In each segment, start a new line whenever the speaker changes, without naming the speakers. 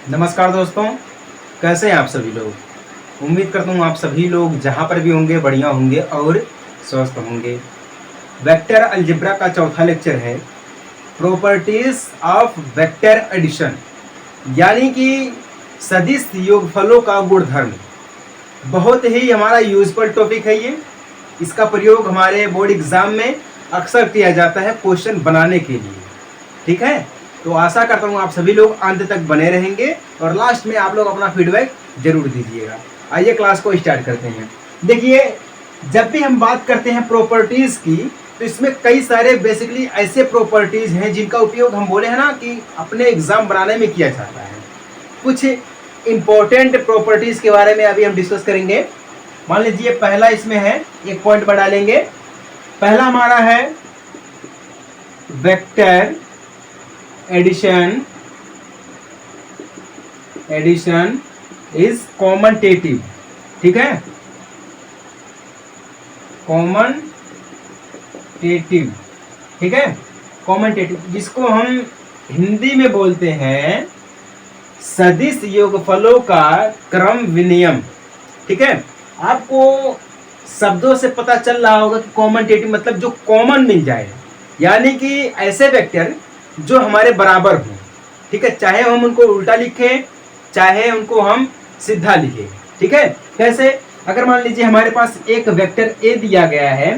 नमस्कार दोस्तों, कैसे हैं आप सभी लोग। उम्मीद करता हूँ आप सभी लोग जहाँ पर भी होंगे बढ़िया होंगे और स्वस्थ होंगे। वेक्टर अलजेब्रा का चौथा लेक्चर है प्रॉपर्टीज ऑफ वेक्टर एडिशन, यानी कि सदिश योगफलों का गुणधर्म। बहुत ही हमारा यूजफुल टॉपिक है ये। इसका प्रयोग हमारे बोर्ड एग्जाम में अक्सर किया जाता है क्वेश्चन बनाने के लिए। ठीक है, तो आशा करता हूँ आप सभी लोग अंत तक बने रहेंगे और लास्ट में आप लोग अपना फीडबैक जरूर दीजिएगा। आइए क्लास को स्टार्ट करते हैं। देखिए, जब भी हम बात करते हैं प्रॉपर्टीज की तो इसमें कई सारे बेसिकली ऐसे प्रॉपर्टीज हैं जिनका उपयोग हम बोले हैं ना कि अपने एग्जाम बनाने में किया जाता है। कुछ इंपॉर्टेंट प्रॉपर्टीज के बारे में अभी हम डिस्कस करेंगे। मान लीजिए पहला इसमें है, एक पॉइंट बढ़ा लेंगे। पहला हमारा है वेक्टर एडिशन इज कॉमनटेटिव। ठीक है, कॉमनटेटिव। ठीक है, कॉमनटेटिव जिसको हम हिंदी में बोलते हैं सदिश योगफलों का क्रम विनियम। ठीक है, आपको शब्दों से पता चल रहा होगा कि कॉमनटेटिव मतलब जो कॉमन मिल जाए, यानी कि ऐसे वेक्टर जो हमारे बराबर हों। ठीक है, चाहे हम उनको उल्टा लिखें चाहे उनको हम सीधा लिखें। ठीक है, कैसे? अगर मान लीजिए हमारे पास एक वेक्टर ए दिया गया है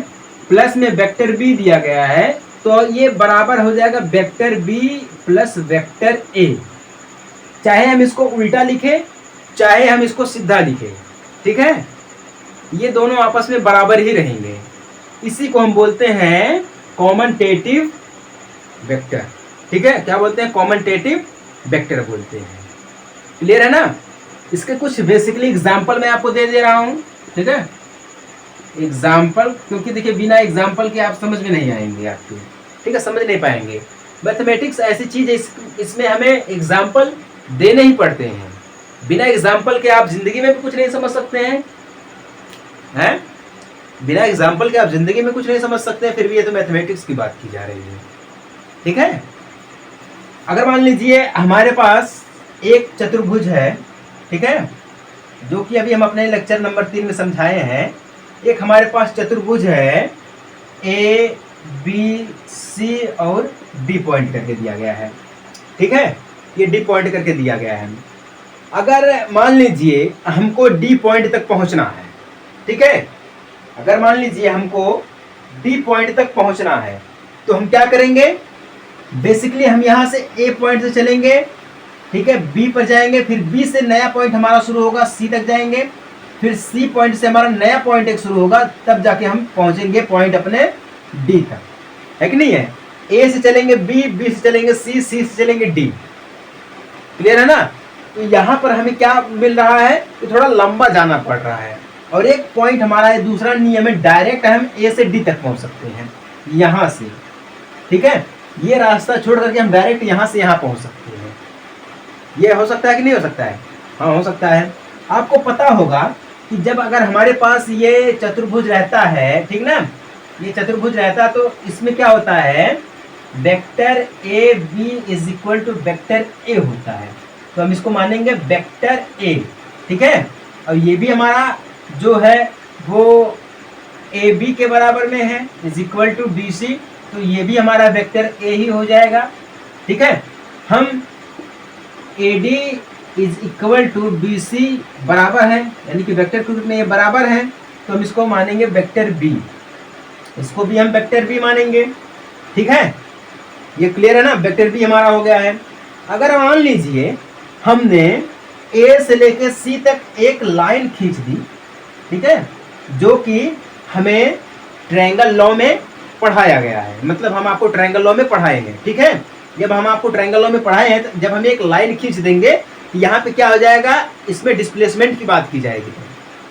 प्लस में वेक्टर बी दिया गया है, तो ये बराबर हो जाएगा vector B plus vector A. चाहे हम इसको उल्टा लिखें चाहे हम इसको सीधा लिखें। ठीक है, ये दोनों आपस में बराबर ही रहेंगे। इसी को हम बोलते हैं कॉमनटेटिव वेक्टर। ठीक है, क्या बोलते हैं? कॉमनटेटिव वेक्टर बोलते हैं। क्लियर है ना? इसके कुछ बेसिकली एग्जांपल मैं आपको दे रहा हूं। ठीक है, एग्जांपल, क्योंकि देखिए बिना एग्जांपल के आप समझ में नहीं आएंगे आपके। ठीक है, समझ नहीं पाएंगे। मैथमेटिक्स ऐसी चीज है, इसमें हमें एग्जाम्पल देने ही पड़ते हैं। बिना एग्जाम्पल के आप जिंदगी में भी कुछ नहीं समझ सकते हैं। बिना एग्जाम्पल के आप जिंदगी में कुछ नहीं समझ सकते हैं, फिर भी ये तो मैथमेटिक्स की बात की जा रही है। ठीक है, अगर मान लीजिए हमारे पास एक चतुर्भुज है। ठीक है, जो कि अभी हम अपने लेक्चर नंबर 3 में समझाए हैं। एक हमारे पास चतुर्भुज है, ए बी सी और डी पॉइंट करके दिया गया है। ठीक है, ये डी पॉइंट करके दिया गया है। अगर मान लीजिए हमको डी पॉइंट तक पहुंचना है। ठीक है, अगर मान लीजिए हमको डी पॉइंट तक पहुंचना है तो हम क्या करेंगे? बेसिकली हम यहां से ए पॉइंट से चलेंगे। ठीक है, बी पर जाएंगे, फिर बी से नया पॉइंट हमारा शुरू होगा, सी तक जाएंगे, फिर सी पॉइंट से हमारा नया पॉइंट एक शुरू होगा, तब जाके हम पहुंचेंगे पॉइंट अपने डी तक। है कि नहीं है? ए से चलेंगे बी, बी से चलेंगे सी, सी से चलेंगे डी। क्लियर है ना? तो यहां पर हमें क्या मिल रहा है कि थोड़ा लंबा जाना पड़ रहा है। और एक पॉइंट हमारा है, दूसरा नियम है, डायरेक्ट हम ए से डी तक पहुंच सकते हैं यहां से। ठीक है, ये रास्ता छोड़ करके हम डायरेक्ट यहां से यहां पहुंच सकते हैं। ये हो सकता है कि नहीं हो सकता है? हाँ, हो सकता है। आपको पता होगा कि जब अगर हमारे पास ये चतुर्भुज रहता है, ठीक ना, ये चतुर्भुज रहता तो इसमें क्या होता है? Vector A B is equal to vector A होता है, तो हम इसको मानेंगे वेक्टर ए। ठीक है, और ये भी हमारा जो है वो ए बी के बराबर में है, is equal to B C, तो ये भी हमारा वेक्टर ए ही हो जाएगा। ठीक है, हम A D is equal to B C बराबर है, यानी कि वेक्टर के रूप में ये बराबर है, तो हम इसको मानेंगे वेक्टर बी। इसको भी हम वेक्टर बी मानेंगे। ठीक है, ये क्लियर है ना? वेक्टर बी हमारा हो गया है। अगर मान लीजिए हमने ए से लेकर सी तक एक लाइन खींच दी। ठीक है, जो कि हमें ट्रायंगल लॉ में पढ़ाया गया है, मतलब हम आपको ट्रायंगल लॉ में पढ़ाए हैं। ठीक है, जब हम आपको ट्रायंगल लॉ में पढ़ाए हैं तो जब हम एक लाइन खींच देंगे तो यहाँ पे क्या हो जाएगा? इसमें डिस्प्लेसमेंट की बात की जाएगी।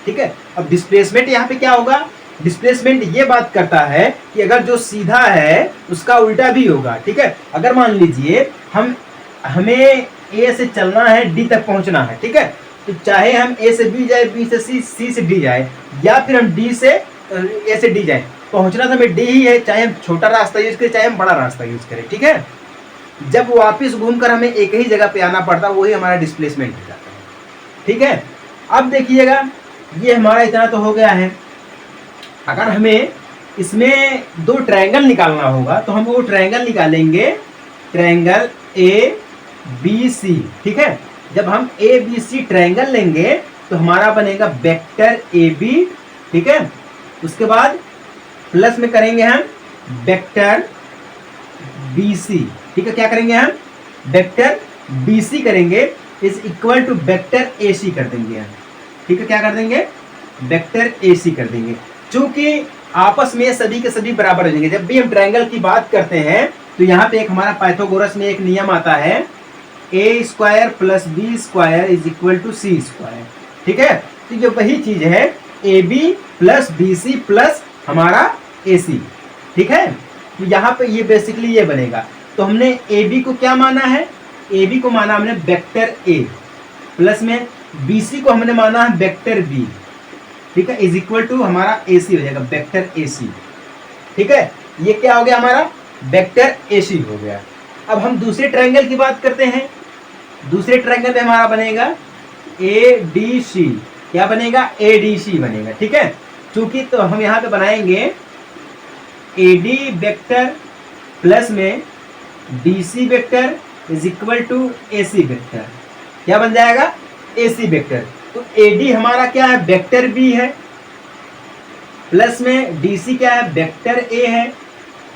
ठीक है, अब डिस्प्लेसमेंट यहाँ पे क्या होगा? डिस्प्लेसमेंट ये बात करता है कि अगर जो सीधा है उसका उल्टा भी होगा। ठीक है, अगर मान लीजिए हमें ए से चलना है, डी तक पहुंचना है। ठीक है, तो चाहे हम ए से बी जाए, बी से सी, सी से डी जाए, या फिर हम डी से ए से डी जाए, पहुंचना तो हमें डी ही है, चाहे हम छोटा रास्ता यूज करें चाहे हम बड़ा रास्ता यूज करें। ठीक है, जब वापस घूमकर हमें एक ही जगह पे आना पड़ता है, वही हमारा डिस्प्लेसमेंट हो जाता है। ठीक है, अब देखिएगा ये हमारा इतना तो हो गया है। अगर हमें इसमें दो ट्रायंगल निकालना होगा तो हम वो ट्रायंगल निकालेंगे, ट्रायंगल ए बी सी। ठीक है, जब हम ए बी सी ट्रायंगल लेंगे तो हमारा बनेगा वेक्टर ए बी। ठीक है, उसके बाद प्लस में करेंगे हम वेक्टर बी सी। ठीक है, क्या करेंगे हम वेक्टर बी सी करेंगे is equal to vector A C कर देंगे हम। ठीक है, क्या कर देंगे वेक्टर ए सी कर देंगे, क्योंकि आपस में सभी के सभी बराबर हो जाएंगे। जब भी हम ट्रायंगल की बात करते हैं तो यहाँ पे एक हमारा पाइथागोरस में एक नियम आता है, A square plus B square is equal to C square. ठीक है, तो ये वही चीज है A B plus B C plus हमारा ए सी। ठीक है, तो यहाँ पे ये बेसिकली ये बनेगा। तो हमने ए बी को क्या माना है, ए बी को माना हमने वेक्टर ए, प्लस में बी सी को हमने माना है वेक्टर बी। ठीक है, इज इक्वल टू हमारा ए सी हो जाएगा वेक्टर ए सी। ठीक है, ये क्या हो गया हमारा वेक्टर ए सी हो गया। अब हम दूसरे ट्रायंगल की बात करते हैं। दूसरे ट्रायंगल में हमारा बनेगा ए डी सी। क्या बनेगा ए डी सी बनेगा। ठीक है, चूंकि तो हम यहाँ पे बनाएंगे ए डी वेक्टर प्लस में D C vector is equal to A C vector. क्या बन जाएगा ए सी वेक्टर। तो ए डी हमारा क्या है वेक्टर बी है, प्लस में डी सी क्या है वेक्टर ए है,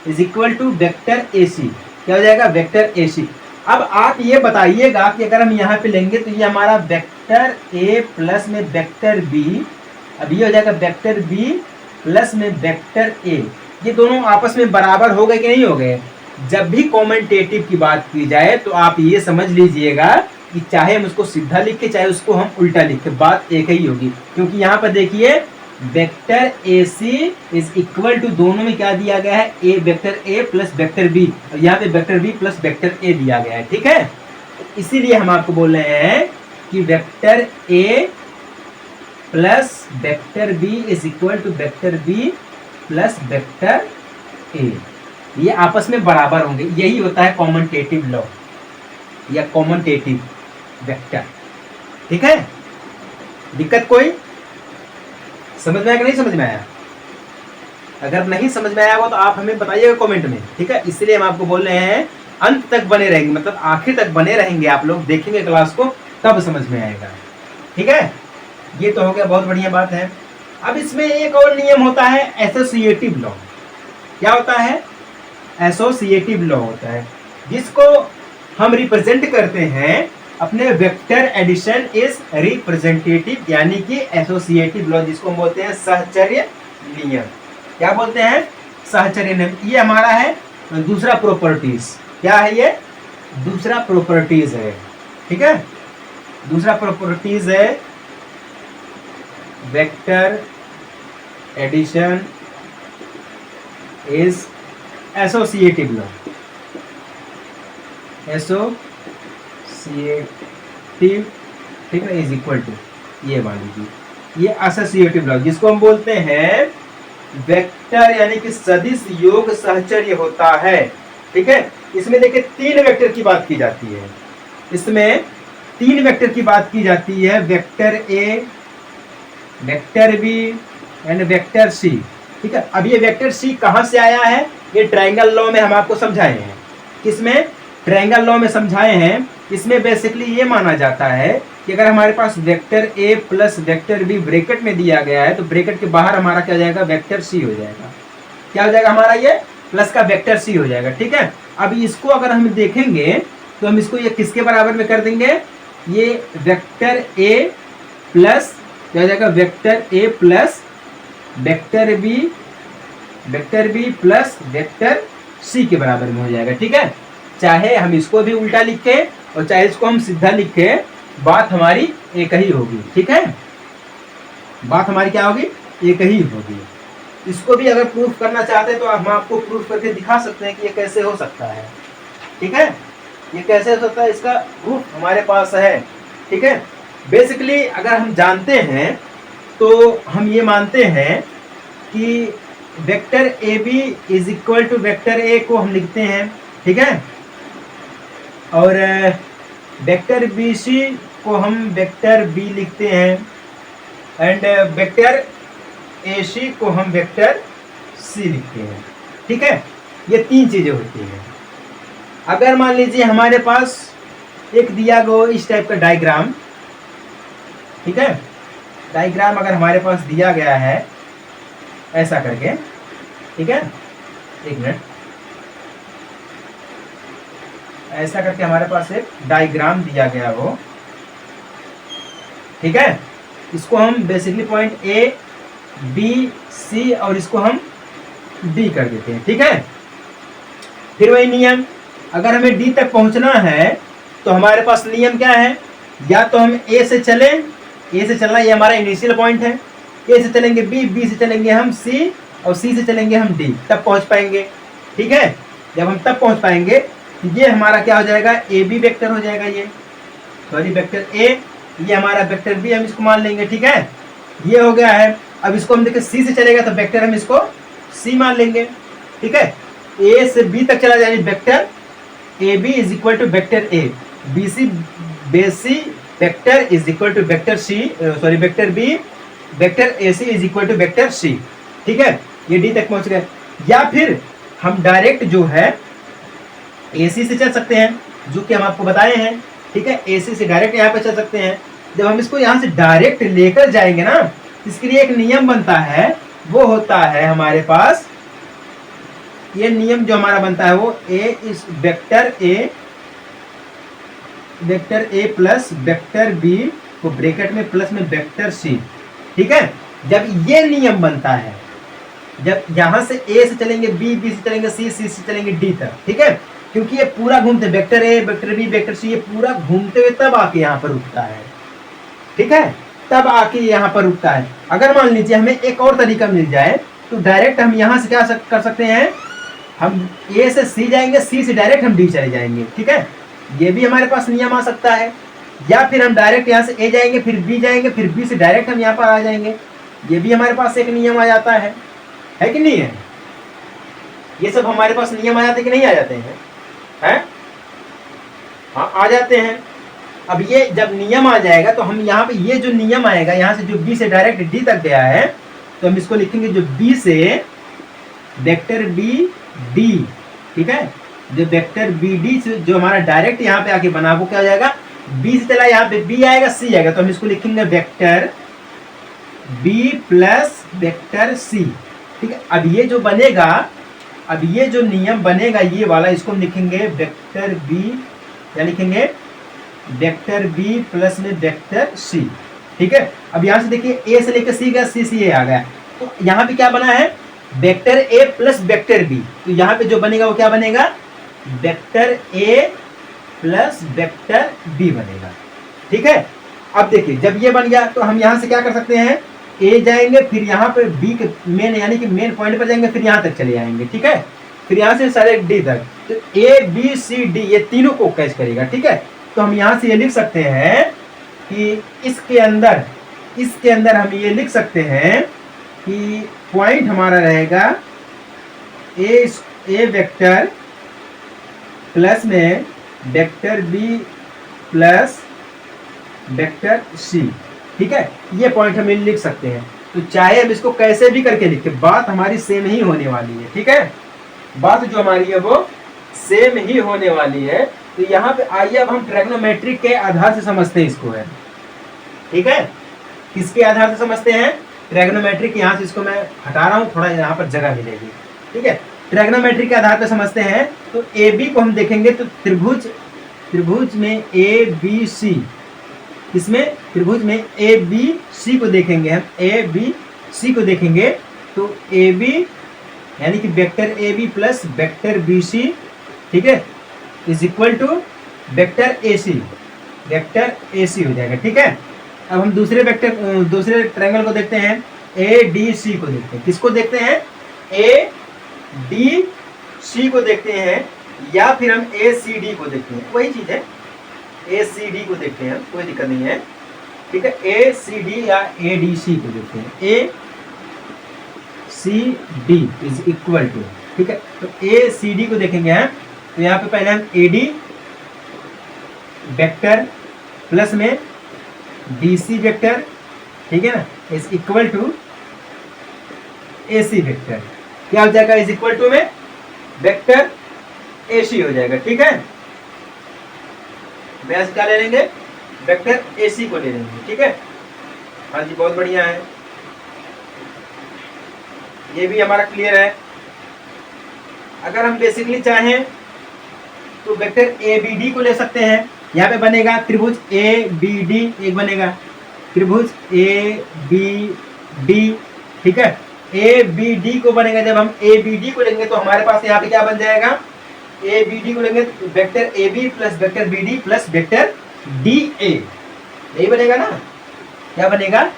is equal to vector A C. क्या हो जाएगा वेक्टर ए सी। अब आप ये बताइएगा कि अगर हम यहाँ पे लेंगे तो ये हमारा वेक्टर ए प्लस में वेक्टर बी, अब ये हो जाएगा वेक्टर बी प्लस में वेक्टर ए, ये दोनों आपस में बराबर हो गए कि नहीं हो गए। जब भी कॉमेंटेटिव की बात की जाए तो आप ये समझ लीजिएगा कि चाहे हम उसको सीधा लिख के चाहे उसको हम उल्टा लिख के, बात एक ही होगी। क्योंकि यहाँ पर देखिए vector A C is equal to, दोनों में क्या दिया गया है A vector A plus vector B, और यहाँ पे vector B plus vector A दिया गया है। ठीक है, इसीलिए हम आपको बोल रहे हैं कि vector A plus vector B is equal to vector B plus vector A, ये आपस में बराबर होंगे। यही होता है कॉमेंटेटिव लॉ या कॉमेंटेटिव वेक्टर। ठीक है, दिक्कत कोई समझ में आया कि नहीं समझ में आया? अगर नहीं समझ में आया हो तो आप हमें बताइएगा कमेंट में। ठीक है, इसलिए हम आपको बोल रहे हैं अंत तक बने रहेंगे, मतलब आखिर तक बने रहेंगे आप लोग, देखेंगे क्लास को तब समझ में आएगा। ठीक है, ये तो हो गया, बहुत बढ़िया बात है। अब इसमें एक और नियम होता है एसोसिएटिव लॉ। क्या होता है एसोसिएटिव लॉ होता है, जिसको हम रिप्रेजेंट करते हैं अपने वेक्टर एडिशन इज रिप्रेजेंटेटिव, यानी कि एसोसिएटिव लॉ, जिसको हम बोलते हैं सहचर्य नियम। क्या बोलते हैं सहचर्य नियम। ये हमारा है दूसरा प्रॉपर्टीज। क्या है ये दूसरा प्रॉपर्टीज है। ठीक है, दूसरा प्रॉपर्टीज है vector addition is associative law. Associative, ठीक है, इज इक्वल टू, ये मान लीजिए ये एसोसिएटिव लॉ, जिसको हम बोलते हैं वेक्टर यानी कि सदिश योग सहचर्य होता है। ठीक है, इसमें देखिए तीन वेक्टर की बात की जाती है, इसमें तीन वेक्टर की बात की जाती है, vector A, vector B and vector C. ठीक है, अब ये वेक्टर सी कहाँ से आया है, ये ट्रायंगल लॉ में हम आपको समझाए हैं। किसमें ट्रायंगल लॉ में समझाए हैं। इसमें बेसिकली ये माना जाता है कि अगर हमारे पास vector A plus vector B bracket में दिया गया है तो ब्रैकेट के बाहर हमारा क्या हो जाएगा वेक्टर सी हो जाएगा। क्या हो जाएगा हमारा ये प्लस का वेक्टर सी हो जाएगा। ठीक है, अब इसको अगर हम देखेंगे तो हम इसको ये किसके बराबर में कर देंगे, ये वेक्टर ए प्लस क्या हो जाएगा vector A plus vector B plus vector C के बराबर में हो जाएगा। ठीक है, चाहे हम इसको भी उल्टा लिखे और चाहे इसको हम सीधा लिखे, बात हमारी एक ही होगी। ठीक है, बात हमारी क्या होगी एक ही होगी। इसको भी अगर प्रूफ करना चाहते हैं तो हम आपको प्रूफ करके दिखा सकते हैं कि ये कैसे हो सकता है। ठीक है, ये कैसे हो सकता है, इसका प्रूफ हमारे पास है। ठीक है, बेसिकली अगर हम जानते हैं तो हम ये मानते हैं कि vector A B is equal to vector A को हम लिखते हैं। ठीक है, और वेक्टर बी सी को हम वेक्टर बी लिखते हैं, एंड वेक्टर ए सी को हम वेक्टर सी लिखते हैं। ठीक है, ये तीन चीजें होती हैं। अगर मान लीजिए हमारे पास एक दिया गया इस टाइप का डायग्राम, ठीक है, डायग्राम अगर हमारे पास दिया गया है ऐसा करके, ठीक है, एक मिनट, ऐसा करके हमारे पास एक डायग्राम दिया गया हो, ठीक है, इसको हम basically point A B C और इसको हम डी कर देते हैं। ठीक है, फिर वही नियम, अगर हमें डी तक पहुंचना है तो हमारे पास नियम क्या है, या तो हम ए से चलें, ए से चलना ये हमारा इनिशियल पॉइंट है, ए से चलेंगे बी, बी से चलेंगे हम सी और सी से चलेंगे हम डी, तब पहुंच पाएंगे। ठीक है, जब हम तब पहुंच पाएंगे ये हमारा क्या हो जाएगा, ए बी वेक्टर हो जाएगा, ये सॉरी वेक्टर ए, ये हमारा वेक्टर बी, हम इसको मान लेंगे। ठीक है, ये हो गया है। अब इसको हम देखें सी से चलेगा तो वेक्टर हम इसको सी मान लेंगे। ठीक है, ए से बी तक चला जाए vector A B is equal to vector A, B C बेसी vector is equal to vector C, sorry vector B vector A C is equal to vector C. ठीक है, ये डी तक पहुंच गए। या फिर हम डायरेक्ट जो है ए सी से चल सकते हैं, जो कि हम आपको बताए हैं। ठीक है, ए सी से डायरेक्ट यहाँ पे चल सकते हैं। जब हम इसको यहाँ से डायरेक्ट लेकर जाएंगे ना, इसके लिए एक नियम बनता है, वो होता है हमारे पास, ये नियम जो हमारा बनता है वो ए इस vector A plus vector B को ब्रैकेट में प्लस में वेक्टर सी। ठीक है, जब ये नियम बनता है, जब यहां से ए से चलेंगे बी, बी से चलेंगे सी, सी से चलेंगे डी तक। ठीक है, क्योंकि ये पूरा घूमते vector A vector B vector C, ये पूरा घूमते हुए तब आके यहाँ पर रुकता है। ठीक है, तब आके यहाँ पर रुकता है। अगर मान लीजिए हमें एक और तरीका मिल जाए तो डायरेक्ट हम यहाँ से क्या कर सकते हैं, हम ए से सी जाएंगे, सी से डायरेक्ट हम डी चले जाएंगे। ठीक है, ये भी हमारे पास नियम आ सकता है। या फिर हम डायरेक्ट यहाँ से ए जाएंगे, फिर बी जाएंगे, फिर बी से डायरेक्ट हम यहाँ पर आ जाएंगे, ये भी हमारे पास एक नियम आ जाता है कि नहीं है? ये सब हमारे पास नियम आ जाते हैं कि नहीं आ जाते हैं? हाँ, आ जाते हैं। अब ये जब नियम आ जाएगा तो हम यहाँ पे ये जो नियम आएगा, यहाँ से जो बी से डायरेक्ट डी तक गया है, तो हम इसको लिखेंगे जो बी से वेक्टर बी डी। ठीक है, जो वेक्टर बी डी से जो हमारा डायरेक्ट यहाँ पे आके बना, वो क्या हो जाएगा, बी से चला यहाँ पे बी आएगा सी आएगा, तो हम इसको लिखेंगे vector B plus vector C. ठीक है, अब ये जो बनेगा, अब ये जो नियम बनेगा ये वाला, इसको हम लिखेंगे वेक्टर बी, या लिखेंगे वेक्टर बी प्लस में वेक्टर सी। ठीक है, अब यहाँ से देखिए ए से लेकर सी गया, सी सी ए आ गया, तो यहाँ पे क्या बना है, vector A plus vector B. तो यहाँ पे जो बनेगा वो क्या बनेगा, vector A plus vector B बनेगा। ठीक है, अब देखिए जब ये बन गया तो हम यहाँ से क्या कर सकते हैं, ए जाएंगे, फिर यहाँ पर बी के मेन यानी कि मेन पॉइंट पर जाएंगे, फिर यहाँ तक चले जाएंगे। ठीक है, फिर यहाँ से सारे डी तक, तो ए बी सी डी ये तीनों को कैच करेगा। ठीक है, तो हम यहाँ से ये लिख सकते हैं कि इसके अंदर हम ये लिख सकते हैं कि पॉइंट हमारा रहेगा ए वेक्टर प्लस में vector B plus vector C. ठीक है, ये पॉइंट हम लिख सकते हैं। तो चाहे हम इसको कैसे भी करके लिखे, बात हमारी सेम ही होने वाली है। ठीक है, बात जो हमारी है वो सेम ही होने वाली है। तो यहाँ पे आइए अब हम ट्रिग्नोमेट्रिक के आधार से समझते हैं इसको है। ठीक है, किसके आधार से समझते हैं, ट्रिग्नोमेट्रिक। यहाँ से इसको मैं हटा रहा हूँ, थोड़ा यहाँ पर जगह मिलेगी। ठीक है, ट्रिग्नोमेट्रिक के आधार पर समझते हैं। तो ए बी को हम देखेंगे तो त्रिभुज में ए बी सी, इसमें त्रिभुज में ए बी सी को देखेंगे, हम ए बी सी को देखेंगे तो ए बी यानी कि vector A B plus vector B C, ठीक है, is equal to vector A C, vector A C हो जाएगा। ठीक है, अब हम दूसरे ट्रायंगल को देखते हैं, ए डी सी को देखते हैं। किसको देखते हैं, ए डी सी को देखते हैं, या फिर हम ए सी डी को देखते हैं, वही चीज है, ए सी डी को देखते हैं, कोई दिक्कत नहीं है। ठीक है, ए सी डी या ए डी सी को देखते हैं, A C D is equal to, ठीक है, तो ए सी डी को देखेंगे हम, तो यहाँ पे पहले हम ए डी वेक्टर प्लस में BC वेक्टर, ठीक है ना, is equal to AC vector. क्या हो जाएगा? इज इक्वल टू में वेक्टर AC हो जाएगा, ठीक है। मैच क्या ले लेंगे? वेक्टर AC को ले लेंगे, ठीक है। हाँ जी, बहुत बढ़िया है, ये भी हमारा क्लियर है। अगर हम बेसिकली चाहें तो वेक्टर ABD को ले सकते हैं। यहाँ पे बनेगा त्रिभुज ABD, एक बनेगा त्रिभुज ABD, ठीक है। ABD को बनेगा, जब हम ABD को लेंगे तो हमारे पास यहाँ पे क्या बन जाएगा? ABD को लेंगे तो vector AB plus vector BD plus vector DA, यही बनेगा ना। क्या बनेगा?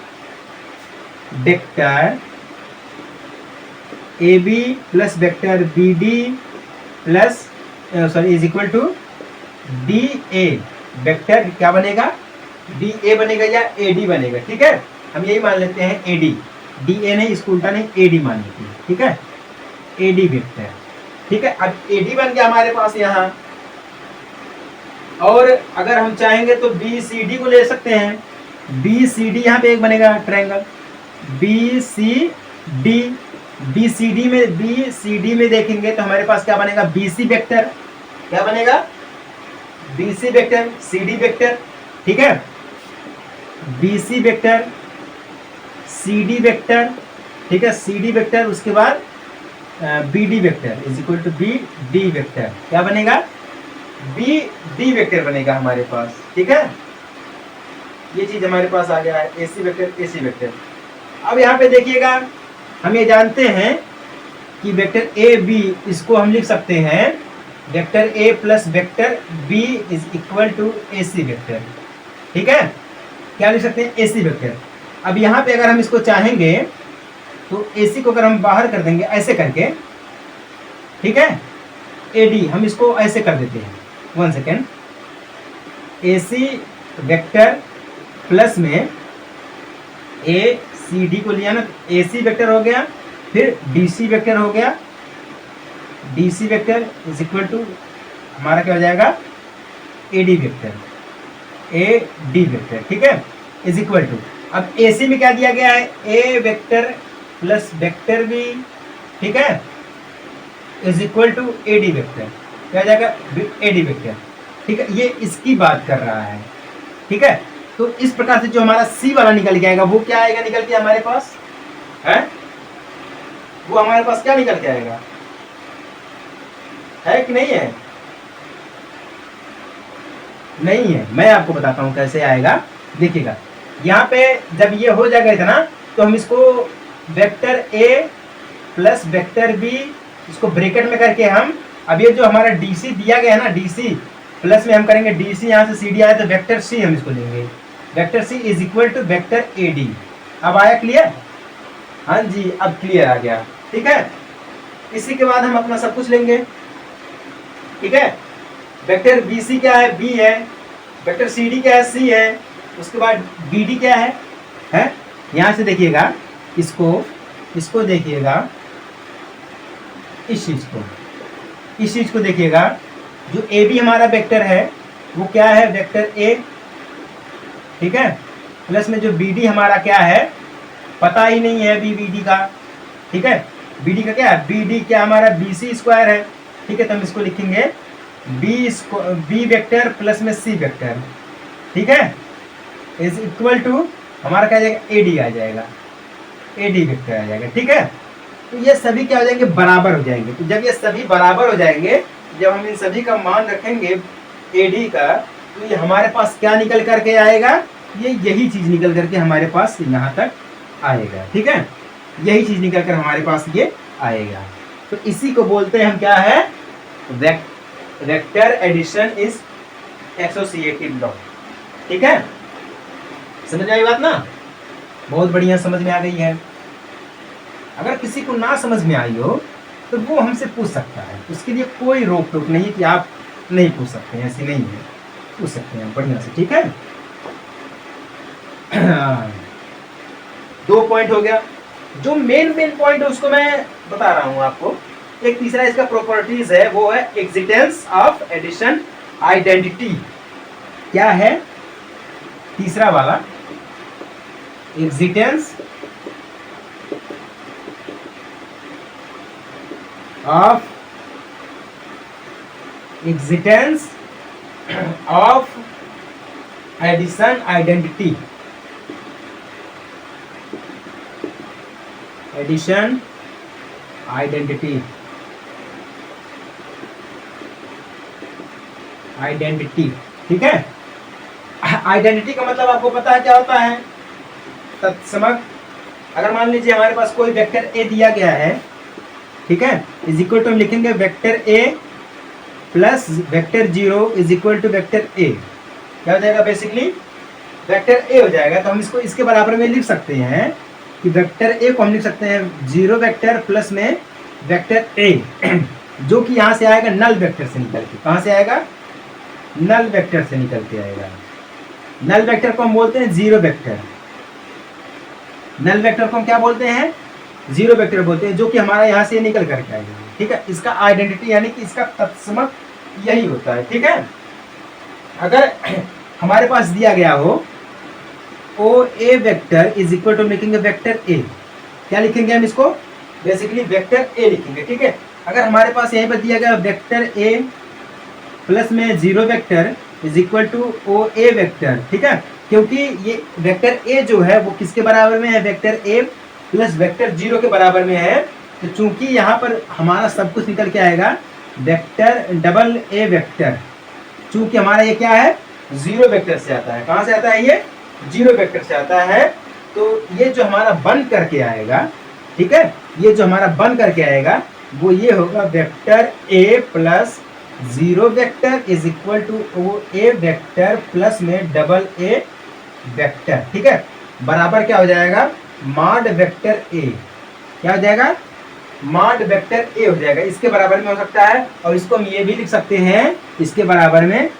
Vector AB plus vector BD plus sorry is equal to DA। Vector क्या बनेगा? DA बनेगा या AD बनेगा, ठीक है। हम यही मान लेते हैं AD, DA नहीं, इसको उल्टा नहीं, AD मान लेते हैं, ठीक है। AD वेक्टर, ठीक है। अब AD बन गया हमारे पास यहाँ। और अगर हम चाहेंगे तो BCD को ले सकते हैं। BCD यहाँ पे एक बनेगा ट्रायंगल BCD। BCD में देखेंगे तो हमारे पास क्या बनेगा? BC vector. क्या बनेगा? BC वेक्टर, CD वेक्टर, ठीक है। BC वेक्टर, CD वेक्टर, ठीक है, CD वेक्टर, उसके बाद BD vector is equal to BD vector. क्या बनेगा? BD वेक्टर बनेगा हमारे पास, ठीक है। ये चीज हमारे पास आ गया है, AC वेक्टर, AC वेक्टर। अब यहाँ पे देखिएगा, हम ये जानते हैं कि वेक्टर AB, इसको हम लिख सकते हैं vector A plus vector B is equal to AC vector, ठीक है। क्या लिख सकते हैं? AC vector. अब यहाँ पे अगर हम इसको चाहेंगे तो AC को अगर हम बाहर कर देंगे ऐसे करके, ठीक है, AD हम इसको ऐसे कर देते हैं, 1 सेकेंड, AC वेक्टर प्लस में ACD को लिया ना, AC वेक्टर हो गया, फिर DC वेक्टर हो गया। DC vector is equal to हमारा क्या हो जाएगा? AD वेक्टर, AD वेक्टर, ठीक है, इज इक्वल टू, अब AC में क्या दिया गया है? A vector plus vector B, ठीक है, is equal to AD vector. क्या हो जाएगा? AD वेक्टर, ठीक है। ये इसकी बात कर रहा है, ठीक है। तो इस प्रकार से जो हमारा C वाला निकल के आएगा, वो क्या आएगा निकल के हमारे पास है? वो हमारे पास क्या निकल के आएगा? है कि नहीं है? नहीं है। मैं आपको बताता हूं कैसे आएगा, देखिएगा। यहाँ पे जब ये हो जाएगा इतना, तो हम इसको vector A plus vector B, इसको ब्रैकेट में करके हम, अब ये जो हमारा DC दिया गया है ना, DC प्लस में हम करेंगे DC, यहाँ से CD आया तो वेक्टर C हम इसको लेंगे। Vector C is equal to vector AD। अब आया क्लियर? हाँ जी, अब क्लियर आ गया, ठीक है। इसी के बाद हम अपना सब कुछ लेंगे, ठीक है। वेक्टर BC क्या है? B है। वेक्टर CD क्या है? C है। उसके बाद BD क्या है? यहाँ से देखिएगा, इसको देखिएगा, इस चीज को देखिएगा। जो AB हमारा वेक्टर है वो क्या है? वेक्टर A, ठीक है, प्लस में जो BD हमारा क्या है? पता ही नहीं है BD का, ठीक है। BD का क्या है? BD क्या हमारा BC स्क्वायर है, ठीक है। तो हम इसको लिखेंगे B वेक्टर प्लस में C वेक्टर, ठीक है, इज इक्वल टू हमारा क्या आ जाएगा? AD आ जाएगा, AD वेक्टर आ जाएगा, ठीक है। तो ये सभी क्या हो जाएंगे? बराबर हो जाएंगे। तो जब ये सभी बराबर हो जाएंगे, जब हम इन सभी का मान रखेंगे AD का, तो ये हमारे पास क्या निकल करके आएगा? यही चीज निकल करके हमारे पास यहाँ तक आएगा, ठीक है। यही चीज निकल कर हमारे पास ये आएगा। तो इसी को बोलते हैं हम क्या है? Vector addition is associative law, ठीक है। समझ में आई बात ना? बहुत बढ़िया समझ में आ गई है। अगर किसी को ना समझ में आई हो तो वो हमसे पूछ सकता है, उसके लिए कोई रोक टोक नहीं कि आप नहीं पूछ सकते हैं, ऐसी नहीं है, पूछ सकते हैं बढ़िया से, ठीक है। 2 पॉइंट हो गया। जो मेन पॉइंट है उसको मैं बता रहा हूं आपको। एक तीसरा इसका प्रॉपर्टीज है, वो है एग्जिस्टेंस ऑफ एडिशन आइडेंटिटी, क्या है तीसरा वाला, existence of addition identity, addition identity, identity, ठीक है। आइडेंटिटी का मतलब आपको पता है क्या होता है, तत्समक। अगर मान लीजिए हमारे पास कोई वेक्टर ए दिया गया है, ठीक है, इज इक्वल टू हम लिखेंगे vector A plus vector 0 is equal to vector A, क्या हो जाएगा, बेसिकली वेक्टर ए हो जाएगा। तो हम इसको इसके बराबर में लिख सकते हैं कि वेक्टर ए को हम लिख सकते हैं 0 वेक्टर प्लस में वेक्टर ए, जो कि यहाँ से आएगा नल वेक्टर से निकल के। कहाँ से आएगा, नल वेक्टर से निकल के आएगा। नल वेक्टर को हम बोलते हैं 0 वेक्टर, नल वेक्टर को हम क्या बोलते हैं, 0 वेक्टर बोलते हैं, जो कि हमारा यहाँ से निकल करके आएगा, ठीक है। इसका आइडेंटिटी यानी कि इसका तत्समक यही होता है, ठीक है। अगर हमारे पास दिया गया हो ओ A vector is equal to लिखेंगे वेक्टर ए, क्या लिखेंगे हम इसको, बेसिकली वेक्टर ए लिखेंगे, ठीक है। अगर हमारे पास यहीं पर दिया गया वेक्टर ए प्लस में 0 vector is equal to O A vector, ठीक है, क्योंकि ये वेक्टर ए जो है वो किसके बराबर में है, वेक्टर ए प्लस वेक्टर 0 के बराबर में है। तो चूंकि यहाँ पर हमारा सब कुछ निकल के आएगा वेक्टर डबल ए वेक्टर, चूंकि हमारा ये क्या है 0 वेक्टर से आता है। कहाँ से आता है, ये 0 वेक्टर से आता है। तो ये जो हमारा बन करके आएगा, ठीक है, ये जो हमारा बन करके आएगा वो ये होगा vector A plus 0 vector is equal to O A vector plus में डबल ए वेक्टर, ठीक है, बराबर क्या हो जाएगा, मॉड वेक्टर ए, क्या हो जाएगा, मॉड वेक्टर ए हो जाएगा। इसके बराबर में हो सकता है, और इसको हम ये भी लिख सकते हैं इसके बराबर में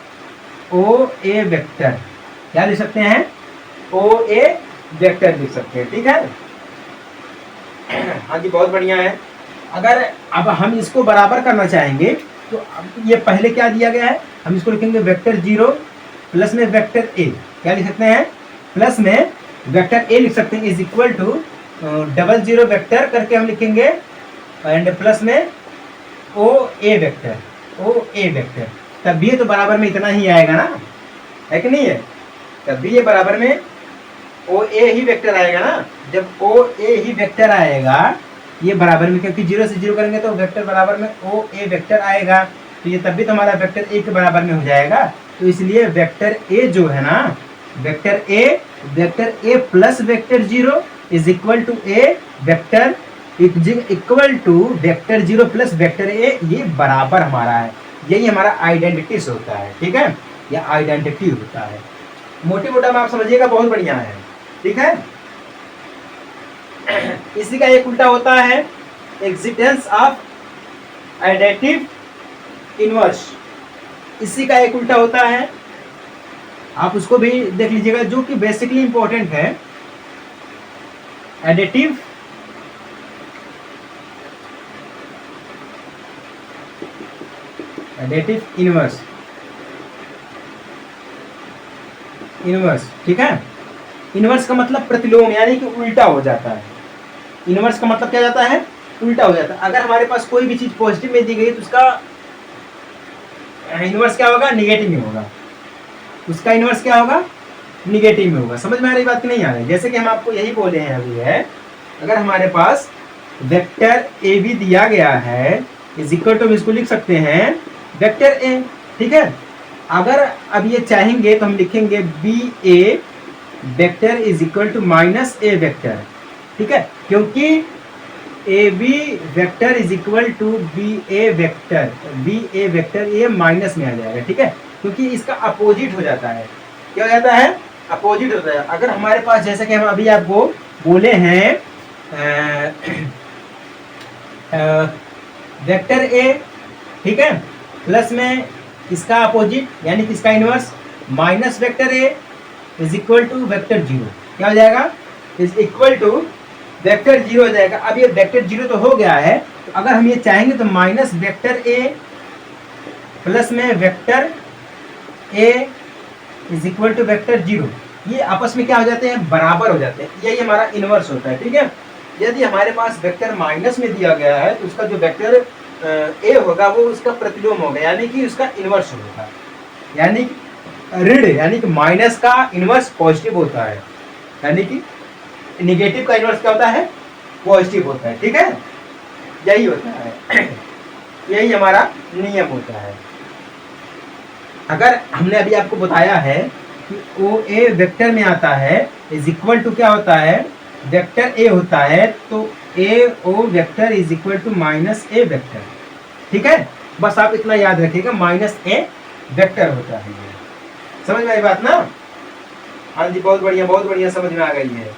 ओ ए वेक्टर, क्या लिख सकते हैं, ओ ए वेक्टर लिख सकते हैं, ठीक है। हाँ जी, बहुत बढ़िया है। अगर अब हम इसको बराबर करना चाहेंगे तो ये पहले क्या दिया गया है, हम इसको लिखेंगे वेक्टर 0 प्लस में वेक्टर ए, क्या लिख सकते हैं, प्लस में वेक्टर ए लिख सकते हैं is equal to double 0 vector करके हम लिखेंगे एंड प्लस में ओ A vector, O A vector, तब भी तो बराबर में इतना ही आएगा ना, है कि नहीं है, तब भी ये बराबर में ओ ए ही वेक्टर आएगा ना। जब ओ ए ही वेक्टर आएगा ये बराबर में, क्योंकि 0 से 0 करेंगे तो वेक्टर बराबर में ओ ए वेक्टर आएगा, तो ये तब भी तो हमारा वेक्टर ए के बराबर में हो जाएगा। तो इसलिए वेक्टर ए जो है ना, vector A plus vector 0 is equal to A vector equal to vector 0 plus vector A, ये बराबर हमारा है। यही हमारा आइडेंटिटी होता है, ठीक है, यह आइडेंटिटी होता है। मोटी मोटा में आप समझिएगा, बहुत बढ़िया है, ठीक है। इसी का एक उल्टा होता है एग्जिस्टेंस ऑफ एडेटिव इनवर्स, इसी का एक उल्टा होता है, आप उसको भी देख लीजिएगा, जो कि बेसिकली इंपॉर्टेंट है। एडेटिव इनवर्स, ठीक है। इनवर्स का मतलब प्रतिलोम, यानी कि उल्टा हो जाता है। इनवर्स का मतलब क्या जाता है, उल्टा हो जाता है। अगर हमारे पास कोई भी चीज पॉजिटिव में दी गई तो उसका इनवर्स क्या होगा, निगेटिव में होगा, उसका इनवर्स क्या होगा, निगेटिव में होगा। समझ में आ रही बात की नहीं आ रही, जैसे कि हम आपको यही बोले हैं अभी है, अगर हमारे पास वेक्टर ए बी दिया गया है इज इक्वल टू, इसको लिख सकते हैं वेक्टर ए, ठीक है। अगर अब ये चाहेंगे तो हम लिखेंगे B A vector is equal to minus A vector, ठीक है, क्योंकि A B vector is equal to B A vector, ये माइनस में आ जाएगा, ठीक है, क्योंकि इसका अपोजिट हो जाता है। क्या हो जाता है, अपोजिट होता है। अगर हमारे पास, जैसे कि हम अभी आपको बोले हैं वेक्टर ए, ठीक है, प्लस में इसका अपोजिट यानी कि इसका inverse minus vector A is equal to vector 0, क्या हो जाएगा, इज इक्वल टू वेक्टर 0 हो जाएगा। अब ये वेक्टर 0 तो हो गया है, तो अगर हम ये चाहेंगे तो माइनस वेक्टर ए प्लस में vector A is equal to vector 0, ये आपस में क्या हो जाते हैं, बराबर हो जाते हैं, यही हमारा इनवर्स होता है। ठीक है, यदि हमारे पास वेक्टर माइनस में दिया गया है तो उसका जो वेक्टर ए होगा वो उसका प्रतिलोम होगा, यानी कि उसका इनवर्स होगा, यानी ऋण, यानी कि माइनस का इनवर्स पॉजिटिव होता है, यानी कि निगेटिव का इनवर्स क्या होता है, पॉजिटिव होता है। ठीक है, यही होता है, यही हमारा नियम होता है। अगर हमने अभी आपको बताया है कि ओ ए वेक्टर में आता है इज इक्वल टू क्या होता है, वेक्टर ए होता है, तो A O vector is equal to minus A vector. ठीक है, बस आप इतना याद रखिएगा, माइनस ए वेक्टर होता है। समझ में आई बात ना? हाँ जी, बहुत बढ़िया, बहुत बढ़िया, समझ में आ गई है।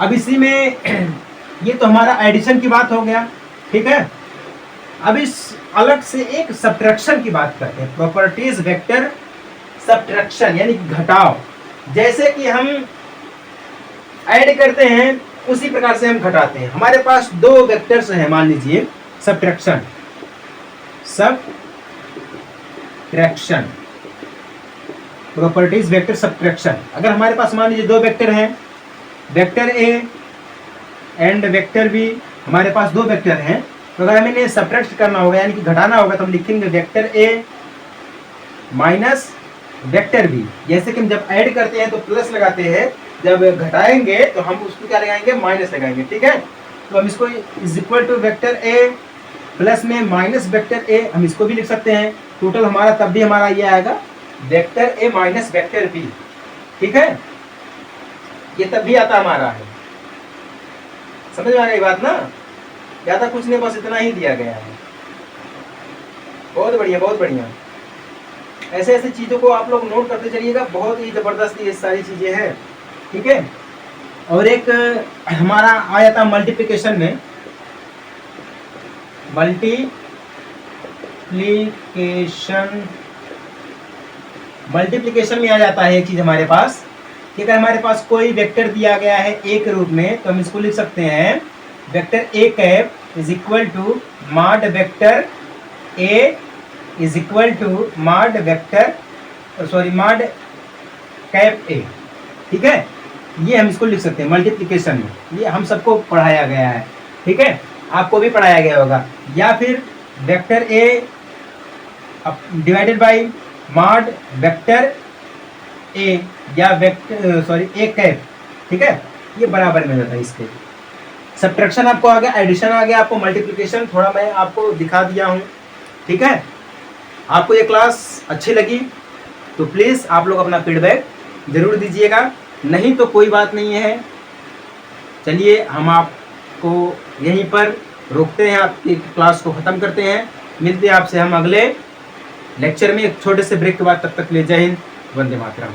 अब इसी में ये तो हमारा एडिशन की बात हो गया। ठीक है, अब इस अलग से एक सब्ट्रैक्शन की बात करते हैं, प्रॉपर्टीज वेक्टर सब्ट्रैक्शन, यानी घटाव। जैसे कि हम ऐड करते हैं उसी प्रकार से हम घटाते हैं। हमारे पास दो वेक्टर्स हैं, मान लीजिए subtraction, subtraction, properties vector subtraction. अगर हमारे पास मान लीजिए दो वेक्टर हैं, vector A and vector B, हमारे पास दो वेक्टर हैं, तो अगर हमें इन्हें सब्ट्रैक्ट करना होगा यानी कि घटाना होगा तो हम लिखेंगे vector A minus vector B. जैसे कि हम जब ऐड करते हैं तो प्लस लगाते हैं, जब घटाएंगे तो हम उसको क्या लगाएंगे, माइनस लगाएंगे। ठीक है, तो हम इसको is equal to vector A plus में माइनस वेक्टर ए, हम इसको भी लिख सकते हैं। टोटल हमारा तब भी हमारा ये आएगा vector A minus vector B. ठीक है, ये तब भी आता हमारा है। समझ में आ गई बात ना? ज्यादा कुछ नहीं, बस इतना ही दिया गया है। बहुत बढ़िया, बहुत बढ़िया। ऐसे ऐसे चीजों को आप लोग नोट करते चलिएगा, बहुत ही जबरदस्त ये सारी चीजें हैं। ठीक है, और एक हमारा आया था मल्टीप्लिकेशन में, मल्टीप्लिकेशन में आ जाता है एक चीज हमारे पास कि अगर हमारे पास कोई वेक्टर दिया गया है ए के रूप में, तो हम इसको लिख सकते हैं vector A cap is equal to mod vector A is equal to mod vector mod cap A. ठीक है, ये हम इसको लिख सकते हैं मल्टीप्लिकेशन में, ये हम सबको पढ़ाया गया है। ठीक है, आपको भी पढ़ाया गया होगा। या फिर vector A divided by mod vector ए या वेक्टर ए कैप। ठीक है, ये बराबर में जाता है इसके। सब्ट्रैक्शन आपको आ गया, एडिशन आ गया, आपको मल्टीप्लिकेशन थोड़ा मैं आपको दिखा दिया हूँ। ठीक है, आपको ये क्लास अच्छी लगी तो प्लीज़ आप लोग अपना फीडबैक ज़रूर दीजिएगा, नहीं तो कोई बात नहीं है। चलिए हम आपको यहीं पर रोकते हैं, आपकी क्लास को ख़त्म करते हैं। मिलते हैं आपसे हम अगले लेक्चर में एक छोटे से ब्रेक के बाद। तब तक ले जय हिंद, वंदे मातरम।